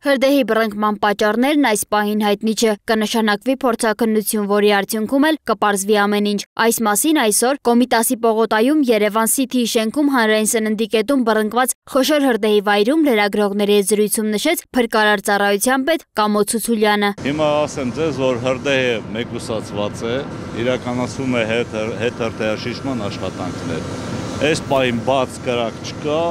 Հրդեհի բռնկման պատճառներն այս պահին հայտնի չէ, կնշանակվի փորձաքննություն, որի արդյունքում էլ կպարզվի ամեն ինչ։ Այս մասին այսօր Կոմիտասի պողոտայում Երևան City-ի շենքում հանրային սննդի կետում բռնկված խոշոր հրդեհի վայրում լրագրողների հետ զրույցում նշեց փրկարար ծառայության պետ Կամո Ցուցուլյանը։ Հիմա ասեմ ձեզ, որ հրդեհը մեկուսացված է, իրականացվում է հետհրդեհաշիժման աշխատանքներ։ Այս պահին բաց կրակ չկա,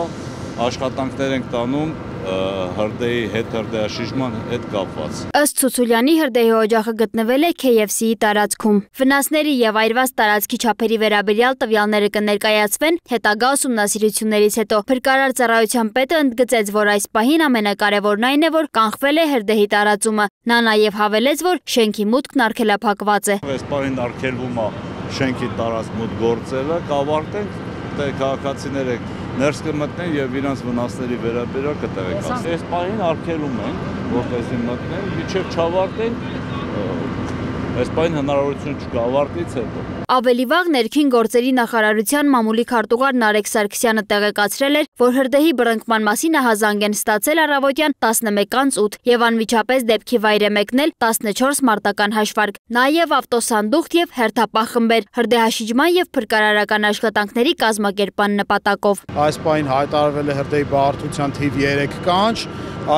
աշխատանքներ ենք տանում հրդեհի հետհրդեհաշիժման հետ կապված։ Ըստ Ցուցուլյանի հրդեհի օջախը գտնվել է KFC-ի տարածքում։ Վնասների եւ այրված տարածքի չափերի վերաբերյալ տվյալները կներկայացվեն հետագա ուսումնասիրություններից հետո։ Փրկարար ծառայության պետը ընդգծեց, որ այս պահին ամենակարևորն այն է, որ կանխվել է հրդեհի տարածումը։ Նա նաեւ հավելեց, որ շենքի մուտքն արգելափակված է։ Այս պահին արգելվում է շենքի տարածք մուտք գործելը, կավարտենք, քաղաքացիները ներս կմտնեն եւ իրանց վնասների վերաբերյալ կտեղեկացնեն։ Այս պահին արգելում են, որպեսզի մտնեն, մինչեւ չավարտենք, այս պահին հնարավորություն չկա ավարտից հետո։ Ավելի վաղ ներքին գործերի նախարարության մամուլի քարտուղար Նարեկ Սարգսյանը տեղեկացրել էր, որ հրդեհի բռնկման մասին ահազանգ են ստացել առավոտյան 11:08 եւ անմիջապես դեպքի վայր է մեկնել 14 մարտական հաշվարկ, նաեւ ավտոսանդուղք եւ հերթապահ խմբեր հրդեհաշիջման եւ փրկարարական աշխատանքների կազմակերպման նպատակով։ Այս պահին հայտարարվել է հրդեհի բարդության թիվ 3 կանչ,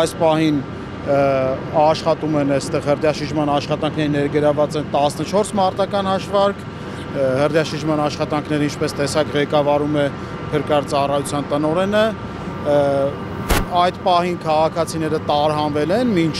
այս պահին աշխատում են այստեղ հրդեհաշիջման աշխատանքների ներգրաված են 14 մարտական հաշվարկ, հրդեհաշիջման աշխատանքները ինչպես տեսակ ղեկավարում է փրկարար ծառայության տնօրենը, այդ պահին քաղաքացիները տարհանվել են, մինչ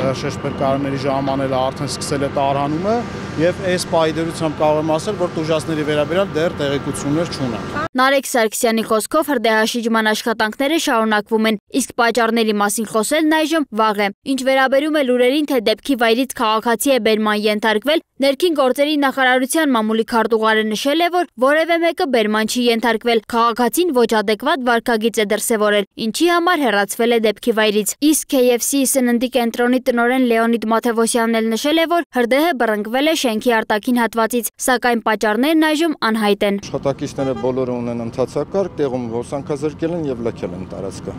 հրշեջ փրկարարների ժամանելը արդեն սկսել է տարհանումը եւ այս պահի դրությամբ կարող եմ ասել, որ տուժածների վերաբերյալ դեռ տեղեկություններ չունենք։ Նարեկ Սարգսյանի խոսքով հրդեհաշիջման աշխատանքները շարունակվում են, իսկ պատճառների մասին խոսելն այժմ վաղ է։ Ինչ վերաբերում է լուրերին, թե դեպքի վայրից քաղաքացի է բերման ենթարկվել, ներքին գործերի նախարարության մամուլի քարտուղարը նշել է, որ որևէ մեկը բերման չի ենթարկվել, քաղաքացին ոչ ադեկվատ վարքագիծ է դրսևորել, ինչի համար հեռացվել է դեպքի վայրից։ Իսկ KFC-ի սննդի կենտրոնի տնօրեն Լեոնիդ Մաթևոսյանն էլ նշել է, որ հրդեհը բռնկվել է շենքի արտաքին հատվածից, սակայն պատճառներն այժմ անհայտ են։ Աշխատակիցները բոլորը ունեն ընթացակարգ, տեղում հոսանքազրկել են եւ լքել են տարածքը։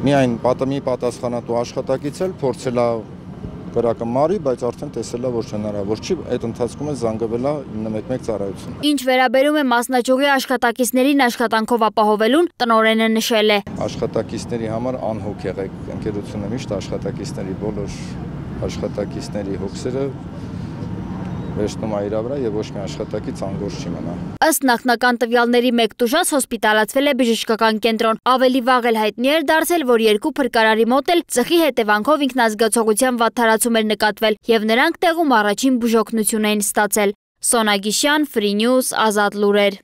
Միայն պատմի պատասխանատու աշխատակից էլ փորձել է կրակը մարի, բայց արդեն տեսել է, որ հնարավոր չի, այդ ընթացքում է զանգվել է 911 ծառայություն։ Ինչ վերաբերում է մասնաճյուղի աշխատակիցներին աշխատանքով ապահովելուն, տնօրենը նշել է. Աշխատակիցների համար անհոգ եղեք, ընկերությունը միշտ աշխատակիցների բոլոր աշխատակիցների հոգսերը վերցնում է իր վրա եւ ոչ մի աշխատակից անգործ չի մնա։ Ըստ նախնական տվյալների մեկ տուժած հոսպիտալացվել է բժշկական կենտրոն։ Ավելի վաղ էլ հայտնի էր դարձել, որ 2 փրկարարի մոտ էլ ծխի հետևանքով ինքնազգացողության վատթարացում էր նկատվել եւ նրանք տեղում առաջին բուժօգնություն էին ստացել։ Սոնա Գիշյան, Free News, Ազատ լուրեր։